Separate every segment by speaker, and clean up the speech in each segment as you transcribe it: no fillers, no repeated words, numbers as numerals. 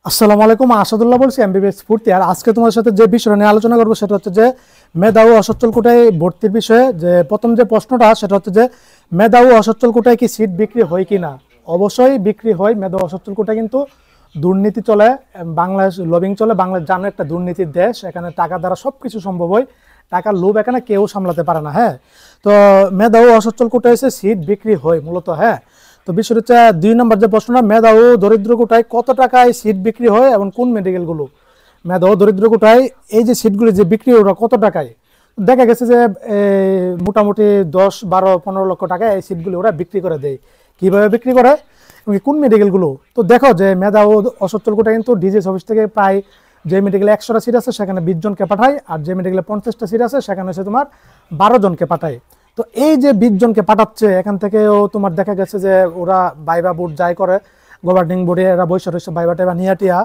Speaker 1: আসসালামু আলাইকুম, আসাদুল্লাহ বলছি এমবিবিএস ফুর্তি। আর আজকে তোমার সাথে যে বিষয় নিয়ে আলোচনা করবো সেটা হচ্ছে যে মেধা ও অসচ্ছল কোটায় ভর্তির বিষয়ে। যে প্রথম যে প্রশ্নটা সেটা হচ্ছে যে মেধা ও অসচ্ছল কোটায় কি সিট বিক্রি হয় কি না। অবশ্যই বিক্রি হয়। মেধা ও অসচ্ছল কোটায় কিন্তু দুর্নীতি চলে, বাংলাদেশ লবিং চলে। বাংলাদেশ জানো একটা দুর্নীতির দেশ, এখানে টাকা দ্বারা সব কিছু সম্ভব হয়। টাকার লোভ এখানে কেউ সামলাতে পারে না। হ্যাঁ, তো মেধা ও অসচ্ছল কোটায় এসে সিট বিক্রি হয় মূলত। হ্যাঁ, তো বিষয় হচ্ছে 2 নম্বর যে প্রশ্নটা, মেধা ও দরিদ্র কোটায় কত টাকায় সিট বিক্রি হয় এবং কোন মেডিকেলগুলো। মেধা ও দরিদ্র কোটায় এই যে সিটগুলি যে বিক্রি হয় ওরা কত টাকায়, দেখা গেছে যে মোটামুটি 10, 12, 15 লক্ষ টাকায় এই সিটগুলি ওরা বিক্রি করে দেয়। কিভাবে বিক্রি করে এবং কোন মেডিকেলগুলো। তো দেখো যে মেধা ও অসচ্ছল কোটা কিন্তু ডিজিএস অফিস থেকে প্রায় যে মেডিকেলে 100টা সিট আছে সেখানে 20 জনকে পাঠায়, আর যে মেডিকেলে 50টা সিট আছে সেখানে হচ্ছে তোমার 12 জনকে পাঠায়। তো এই যে 20 জনকে পাঠাচ্ছে, এখান থেকেও তোমার দেখা গেছে যে ওরা বাইবা বোর্ড যাই করে, গভর্নিং বোর্ডে এরা বৈশা রয়েছে বাইবা টাইবা নিয়াটিয়া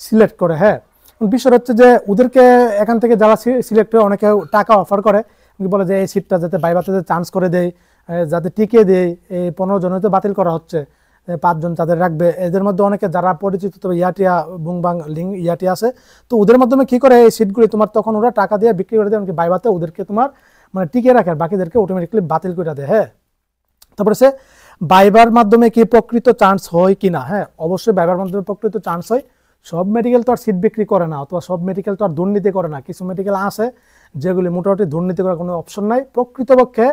Speaker 1: সিলেক্ট করে। হ্যাঁ, বিষয় হচ্ছে যে ওদেরকে এখান থেকে যারা সিলেক্ট হয় অনেকে টাকা অফার করে, বলে যে এই সিটটা যাতে বাইবাতে চান্স করে দেয়, যাতে টিকিয়ে দেয়। এই 15 জন তো বাতিল করা হচ্ছে, 5 জন তাদের রাখবে। এদের মধ্যে অনেকে যারা পরিচিত, তবে ইয়াটিয়া বুংবাং লিং ইয়াটিয়া আছে, তো ওদের মাধ্যমে কি করে এই সিটগুলি তোমার তখন ওরা টাকা দিয়ে বিক্রি করে দেয়, এমনকি বাইবাতে ওদেরকে তোমার মানে টিকিয়ে রাখে, আর বাকিদেরকে অটোমেটিকলি বাতিল করে দেয়। হ্যাঁ, তারপরে সে বাইবার মাধ্যমে কি প্রকৃত চান্স হয় কিনা। হ্যাঁ, অবশ্যই বাইবার মাধ্যমে প্রকৃত চান্স হয়। সব মেডিকেল তো আর সিট বিক্রি করে না, অথবা সব মেডিকেল তো আর দুর্নীতি করে না। কিছু মেডিকেল আছে যেগুলি মোটামুটি দুর্নীতি করার কোনো অপশন নাই। প্রকৃতপক্ষে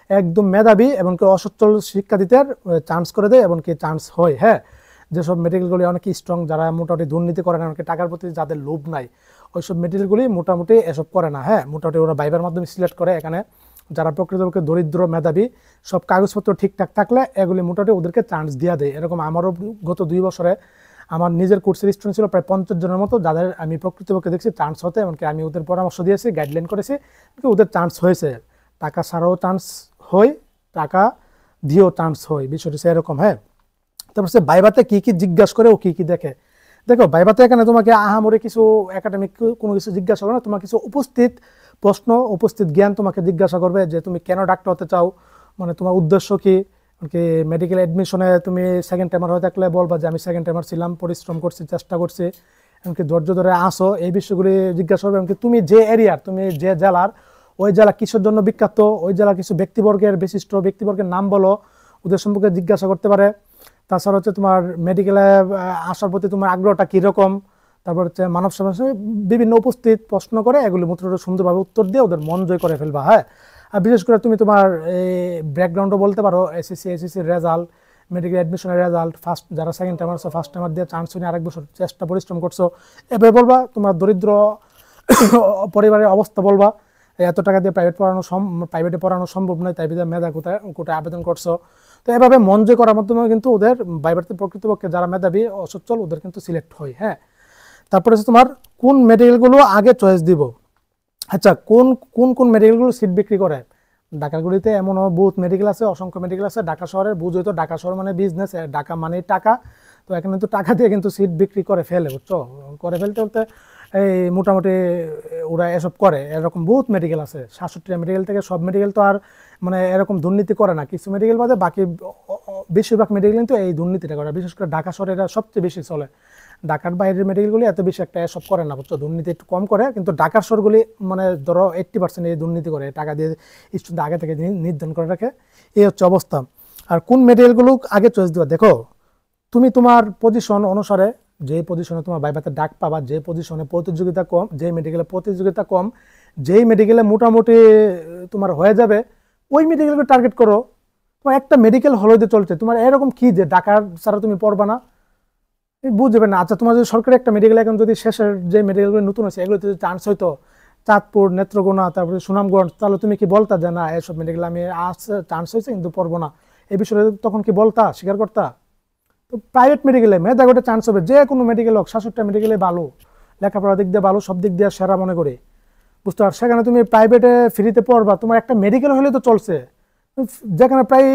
Speaker 1: একদম মেধাবী এবং অসচ্ছল শিক্ষার্থীদের চান্স করে দেয় এবং কি চান্স হয়। হ্যাঁ, যেসব মেডিকেলগুলি অনেক স্ট্রং, যারা মোটামুটি দুর্নীতি করে না, এমনকি টাকার প্রতি যাদের লোভ নাই, ওইসব মেডিকেলগুলি মোটামুটি এসব করে না। হ্যাঁ, মোটামুটি ওরা বাইবার মাধ্যমে সিলেক্ট করে। এখানে যারা প্রকৃতপক্ষে দরিদ্র মেধাবী, সব কাগজপত্র ঠিকঠাক থাকলে এগুলি মোটামুটি ওদেরকে চান্স দিয়ে দেয়। এরকম আমারও গত 2 বছরে আমার নিজের কোর্সের স্টুডেন্ট ছিল প্রায় 50 জনের মতো, যাদের আমি প্রকৃতপক্ষে দেখছি চান্স হতে, এমনকি আমি ওদের পরামর্শ দিয়েছি, গাইডলাইন করেছি, ওদের চান্স হয়েছে। টাকা ছাড়াও চান্স হয়, টাকা দিয়েও চান্স হয়, বিষয়টি এরকম। হ্যাঁ, তারপর সে বাইবাতে কি কি জিজ্ঞাসা করে ও কি কি দেখে। দেখো, বাইবাতে এখানে তোমাকে আহামরি কিছু একাডেমিক কোনো কিছু জিজ্ঞাসা করে না, তোমার কিছু উপস্থিত প্রশ্ন, উপস্থিত জ্ঞান তোমাকে জিজ্ঞাসা করবে। যে তুমি কেন ডাক্তার হতে চাও, মানে তোমার উদ্দেশ্য কি। মেডিকেল অ্যাডমিশনে তুমি সেকেন্ড টাইমার হয়ে থাকলে বলবা যে আমি সেকেন্ড টাইমার ছিলাম, পরিশ্রম করছি, চেষ্টা করছি, এমনকি ধৈর্য ধরে আসো। এই বিষয়গুলি জিজ্ঞাসা করবে। এমনকি তুমি যে এরিয়ার, তুমি যে জেলার, ওই জেলা কিসের জন্য বিখ্যাত, ওই জেলার কিছু ব্যক্তিবর্গের বিশিষ্ট ব্যক্তিবর্গের নাম বলো, ওদের সম্পর্কে জিজ্ঞাসা করতে পারে। তাছাড়া হচ্ছে তোমার মেডিকেলে আসার প্রতি তোমার আগ্রহটা কীরকম। তারপর হচ্ছে মানব সমাজে বিভিন্ন উপস্থিত প্রশ্ন করে, এগুলি মোটামুটি সুন্দরভাবে উত্তর দিয়ে ওদের মন জয় করে ফেলবা। হ্যাঁ, আর বিশেষ করে তুমি তোমার ব্যাকগ্রাউন্ডও বলতে পারো, এসএসসির রেজাল্ট, মেডিকেল অ্যাডমিশনের রেজাল্ট, ফার্স্ট যারা সেকেন্ড টাইমার আছো, ফার্স্ট টাইমার দিয়ে চান্স নিয়ে আরেক বছর চেষ্টা পরিশ্রম করছো, এভাবে বলবা। তোমার দরিদ্র পরিবারের অবস্থা বলবা, এত টাকা দিয়ে প্রাইভেটে পড়ানো সম্ভব নয়, তাই মেধা কোটায় আবেদন করছো। তো এভাবে মন জয় করার মাধ্যমে কিন্তু ওদের বাইবারতে প্রকৃতপক্ষে যারা মেধাবী অসচ্ছল ওদের কিন্তু সিলেক্ট হয়। হ্যাঁ, তারপরে হচ্ছে তোমার কোন মেডিকেলগুলো আগে চয়েস দিব। আচ্ছা, কোন কোন কোন মেডিকেলগুলো সিট বিক্রি করে। ঢাকাগুলিতে এমন বহুত মেডিকেল আছে, অসংখ্য মেডিকেল আছে। ঢাকা শহরের বুঝোই তো, ঢাকা শহর মানে বিজনেস, ঢাকা মানে টাকা। তো এখানে কিন্তু টাকা দিয়ে কিন্তু সিট বিক্রি করে ফেলে, বুঝছো। করে ফেলতে বলতে এই মোটামুটি ওরা এসব করে। এরকম বহুত মেডিকেল আছে, 67টা মেডিকেল থেকে। সব মেডিকেল তো আর মানে এরকম দুর্নীতি করে না, কিছু মেডিকেল বাদে বাকি বেশিরভাগ মেডিকেল কিন্তু এই দুর্নীতিটা করে। বিশেষ করে ঢাকা শহরে এটা সবচেয়ে বেশি চলে। ঢাকার বাইরের মেডিকেলগুলি এত বেশি একটা এসব করে না, বুঝছো। দুর্নীতি একটু কম করে, কিন্তু ঢাকার শহরগুলি মানে ধরো 80% এই দুর্নীতি করে, টাকা দিয়ে স্টুডেন্ট আগে থেকে নির্ধারণ করে রাখে। এই হচ্ছে অবস্থা। আর কোন মেডিকেলগুলো আগে চয়েস দেওয়া, দেখো তুমি তোমার পজিশন অনুসারে, যে পজিশনে তোমার বাইবাতে ডাক পাবা, যে পজিশনে প্রতিযোগিতা কম, যে মেডিকেলে প্রতিযোগিতা কম, যেই মেডিকেলে মোটামুটি তোমার হয়ে যাবে, ওই মেডিকেলকে টার্গেট করো। তোমার একটা মেডিকেল হলতে চলছে, তোমার এরকম কি যে ঢাকার ছাড়া তুমি পড়বা না, বুঝবে না। আচ্ছা, তোমার যদি সরকারি একটা মেডিকেল এখন যদি শেষের যে মেডিকেলগুলো নতুন আছে এগুলোতে যদি চান্স হইতো, চাঁদপুর, নেত্রকোনা, তারপরে সুনামগঞ্জ, তাহলে তুমি কি বলতা যে না এসব মেডিকেল আমি আসছে চান্স হয়েছে কিন্তু পড়বো না, এই বিষয়ে তখন কি বলতা, স্বীকার করতা? তো প্রাইভেট মেডিকেলে মেধা গোটে চান্স হবে, যে কোনো মেডিকেল হোক, 67টা মেডিকেলে ভালো, লেখাপড়ার দিক দিয়ে ভালো, সব দিক দিয়ে সেরা মনে করি, বুঝতে পার। সেখানে তুমি প্রাইভেটে ফ্রিতে পড়বা, তোমার একটা মেডিকেল হলে তো চলছে, যেখানে প্রায়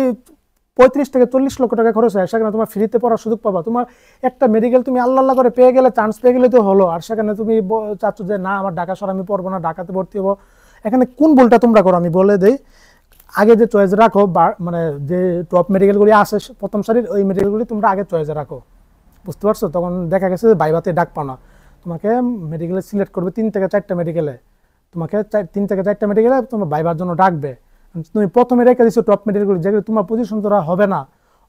Speaker 1: 35 থেকে 40 লক্ষ টাকা খরচ হয়, সেখানে তোমার ফ্রিতে পড়ার সুযোগ পাবা। তোমার একটা মেডিকেল তুমি আল্লাহ আল্লাহ করে পেয়ে গেলে, চান্স পেয়ে গেলে তো হলো। আর সেখানে তুমি চাচ্ছ যে না আমার ঢাকা শহর আমি পড়বো না, ঢাকাতে ভর্তি হবো। এখানে কোন ভুলটা তোমরা করো আমি বলে দেই। আগে যে চয়েস রাখো, মানে যে টপ মেডিকেলগুলি আসে প্রথম সারির, ওই মেডিকেলগুলি তোমরা আগে চয়েসে রাখো। বুঝতে পারছো? তখন দেখা গেছে যে ভাইভাতে ডাক পাও না, তোমাকে মেডিকেলে সিলেক্ট করবে 3 থেকে 4টা মেডিকেলে, তোমাকে 3 থেকে 4টা মেডিকেলে তোমার ভাইবার জন্য ডাকবে। তুমি প্রথমে রেখে দিচ্ছ টপ মেডিকেল, যেগুলো তোমার পজিশন তোরা হবে না,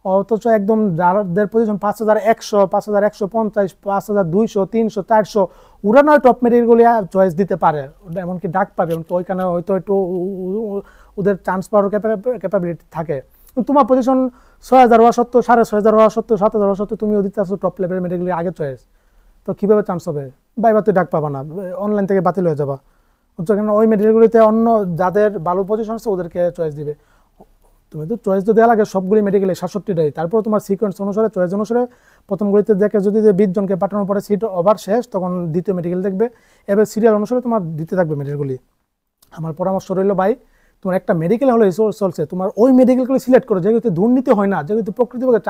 Speaker 1: অথচ একদম যাদের পজিশন 5100, 5150, 5200, 300, 400, ওরা নয় টপ মেডিকেলগুলি চয়েস দিতে পারে, এমনকি ডাক পাবে, এমনকি ওইখানে হয়তো একটু ওদের চান্স পাওয়ার ক্যাপাবিলিটি থাকে। তোমার পজিশন 6000 হওয়া সত্ত্বেও, 6500 হওয়া সত্ত্বেও, 7000 হওয়া সত্ত্বেও তুমি দিতে আসছো টপ লেভেলের মেডিকেলের আগে চয়েস, তো কীভাবে চান্স হবে? ভাইভাতে ডাক পাবা না, অনলাইন থেকে বাতিল হয়ে যাবা। ওই মেডিকেলগুলিতে অন্য যাদের ভালো পজিশন আছে ওদেরকে চয়েস দিবে। তুমি তো চয়েস তো দেওয়া লাগে সবগুলি মেডিকেলে 67টাই, তারপর তোমার সিকোয়েন্স অনুসারে চয়েস অনুসারে প্রথমগুলিতে দেখে যদি 20 জনকে পাঠানোর পরে সিট ওভার শেষ, তখন দ্বিতীয় মেডিকেল দেখবে, এবার সিরিয়াল অনুসারে তোমার দিতে থাকবে মেডিকেলগুলি। আমার পরামর্শ রইল ভাই, তোমার একটা মেডিকেল হলে চলছে, তোমার ওই মেডিকেলগুলো সিলেক্ট করো যেগুলোতে দুর্নীতি হয় না, যেগুলোতে প্রকৃতভাবে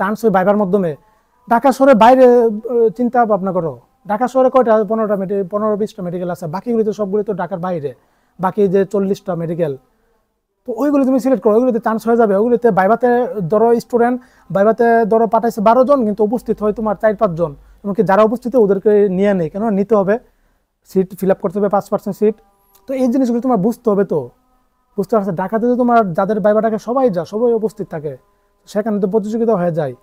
Speaker 1: চান্স হয় ভাইবার মাধ্যমে। ঢাকা শহরের বাইরে চিন্তা ভাবনা করো, ঢাকা শহরে কয়টা 15-20টা মেডিকেল আছে, বাকিগুলি তো সবগুলি তো ঢাকার বাইরে, বাকি যে 40টা মেডিকেল, তো ওইগুলো তুমি সিলেক্ট করো, ওইগুলোতে চান্স হয়ে যাবে। ওইগুলোতে ভাইভাতে ধরো স্টুডেন্ট ভাইভাতে ধরো পাঠাইছে 12 জন, কিন্তু উপস্থিত হয় তোমার 4-5 জন, এমনকি যারা উপস্থিত ওদেরকে নিয়ে নেই, কেন নিতে হবে, সিট ফিল আপ করতে হবে 5% সিট। তো এই জিনিসগুলো তোমার বুঝতে হবে, তো বুঝতে পারছো? ঢাকাতে তো তোমার যাদের ভাইবা ডাকে সবাই উপস্থিত থাকে, সেখানে তো প্রতিযোগিতা হয়ে যায়।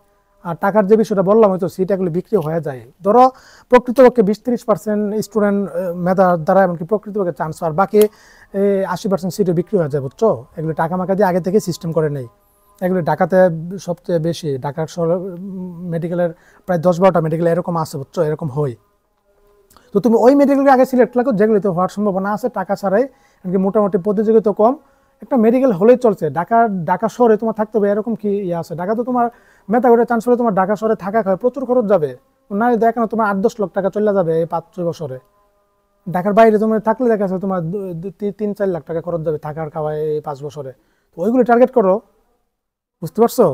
Speaker 1: আর টাকার যে বিষয়টা বললাম, হয়তো সিট এগুলো বিক্রি হয়ে যায়, ধরো প্রকৃতপক্ষে 20-30% স্টুডেন্ট মেধা দ্বারা এমনকি প্রকৃতপক্ষে চান্স, আর বাকি 80% সিটে বিক্রি হয়ে যায়, বুঝছো? এগুলো টাকা মাকা দিয়ে আগে থেকে সিস্টেম করে নেই। এগুলো ঢাকাতে সবচেয়ে বেশি, ঢাকার শহর মেডিকেলের প্রায় 10-12টা মেডিকেল এরকম আছে, বুঝছো? এরকম হয়। তো তুমি ওই মেডিকেলকে আগে সিলেক্ট করো যেগুলিতে হওয়ার সম্ভাবনা আছে টাকা ছাড়াই, এমনকি মোটামুটি প্রতিযোগিতা কম, একটা মেডিকেল হলেই চলছে। ঢাকা শহরে তোমার থাকতে হবে এরকম কি ইয়ে আছে? ঢাকা তো তোমার মেধা করে চান্স হলে তোমার ঢাকা শহরে থাকা খায় প্রচুর খরচ যাবে, না দেখো না তোমার 8-10 লাখ টাকা চলে যাবে এই 5-6 বছরে। ঢাকার বাইরে তোমার থাকলে দেখা যাচ্ছে তোমার 3-4 লাখ টাকা খরচ যাবে থাকার খাওয়ায় এই 5 বছরে। তো ওইগুলো টার্গেট করো, বুঝতে পারছো?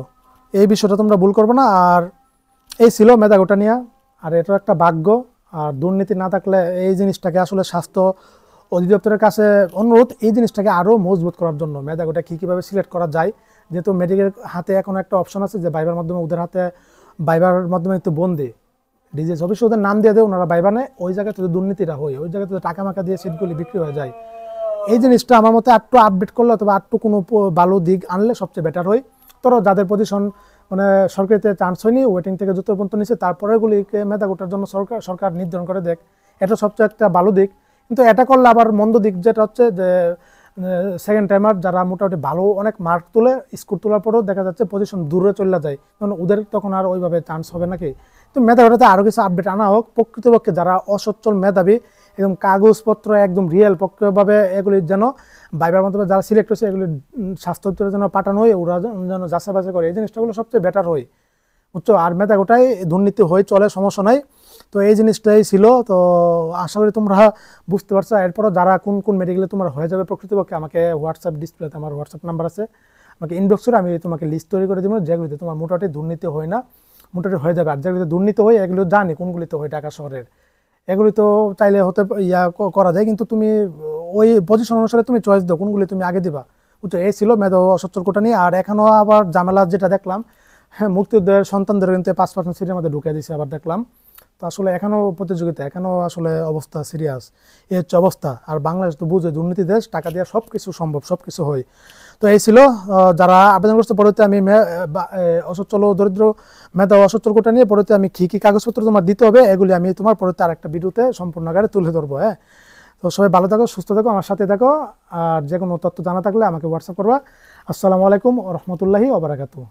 Speaker 1: এই বিষয়টা তোমরা ভুল করবে না। আর এই ছিল মেধা গোটা নিয়ে, আর এটা একটা ভাগ্য, আর দুর্নীতি না থাকলে এই জিনিসটাকে আসলে স্বাস্থ্য অধিদপ্তরের কাছে অনুরোধ, এই জিনিসটাকে আরও মজবুত করার জন্য মেধা গোটা কীভাবে সিলেক্ট করা যায়, যেহেতু মেডিকেল হাতে এখন একটা অপশন আছে যে ভাইবার মাধ্যমে, ওদের হাতে ভাইবার মাধ্যমে একটু বন্দি ডিজিজ অবশ্যই ওদের নাম দিয়ে দেয়, ওনারা ভাইবা নেয়, ওই জায়গাতে দুর্নীতিটা হয়, ওই জায়গাতে টাকা মাকা দিয়ে সিটগুলি বিক্রি হয়ে যায়। এই জিনিসটা আমার মতে একটু আপডেট করলে অথবা একটু কোনো ভালো দিক আনলে সবচেয়ে বেটার হয়। ধরো যাদের পজিশন মানে সরকারিতে চান্স হয়নি, ওয়েটিং থেকে যত পর্যন্ত নিচ্ছে, তারপরেগুলিকে মেধা গোটার জন্য সরকার নির্ধারণ করে দেখ, এটা সবচেয়ে একটা ভালো দিক। কিন্তু এটা করলে আবার মন্দ দিক যেটা হচ্ছে যে সেকেন্ড টাইমার যারা মোটামুটি ভালো অনেক মার্ক তুলে, স্কোর তোলার পরেও দেখা যাচ্ছে পজিশন দূরে চলে যায়, কারণ ওদের তখন আর ওইভাবে চান্স হবে নাকি। তো মেধা গোটাতে আরও কিছু আপডেট আনা হোক, প্রকৃতপক্ষে যারা অসচ্ছল মেধাবী, একদম কাগজপত্র একদম রিয়েল পক্ষভাবে এগুলি যেন ভাইবার মাধ্যমে যারা সিলেক্ট হয়েছে এগুলি স্বাস্থ্য দপ্তরে যেন পাঠানো হয়, ওরা যেন যাচাই বাছাই করে, এই জিনিসটাগুলো সবচেয়ে বেটার হয়, বুঝছো? আর মেধা গোটাই দুর্নীতি হয়ে চলে, সমস্যা নাই। তো এই জিনিসটাই ছিল। তো আশা করি তোমরা বুঝতে পারছো। এরপরও যারা কোন কোন মেডিকেলে তোমার হয়ে যাবে প্রকৃতপক্ষে, আমাকে হোয়াটসঅ্যাপ ডিসপ্লেতে আমার হোয়াটসঅ্যাপ নাম্বার আছে, আমাকে ইনবক্স করে আমি তোমাকে লিস্ট তৈরি করে দেবো যেগুলিতে তোমার মোটামুটি দুর্নীতি হয় না, মোটামুটি হয়ে যাবে। আর যেগুলিতে দুর্নীতি হয় এগুলো জানি কোনগুলিতে হয় ঢাকা শহরের, এগুলি তো চাইলে হতে করা যায়, কিন্তু তুমি ওই পজিশন অনুসারে তুমি চয়েস দাও কোনগুলি তুমি আগে দিবা, বুঝছো? এই ছিল মেধা অসচ্ছল কোটা নিয়ে। আর এখনও আবার ঝামেলা যেটা দেখলাম, হ্যাঁ, মুক্তিযোদ্ধার সন্তানদের কিন্তু 5% সিটের মধ্যে ঢুকিয়ে দিয়েছে আবার দেখলাম। তো আসলে এখনও প্রতিযোগিতা, এখনও আসলে অবস্থা সিরিয়াস, এই হচ্ছে অবস্থা। আর বাংলাদেশ তো বুঝে দুর্নীতি দেশ, টাকা দিয়ে সব কিছু সম্ভব, সব কিছু হয়। তো এই ছিল যারা আবেদন করতে, পরবর্তী আমি অসচ্ছল দরিদ্র মেধা অসচ্ছল কোটা নিয়ে পরবর্তী আমি কী কী কাগজপত্র তোমার দিতে হবে এগুলি আমি তোমার পরবর্তী আরেকটা ভিডিওতে সম্পূর্ণ আকারে তুলে ধরবো। হ্যাঁ, তো সবাই ভালো থাকো, সুস্থ থাকো, আমার সাথে থাকো। আর যে কোনো তথ্য জানা থাকলে আমাকে হোয়াটসঅ্যাপ করবা। আসসালামু আলাইকুম ওয়া রাহমাতুল্লাহি ওয়া বারাকাতুহু।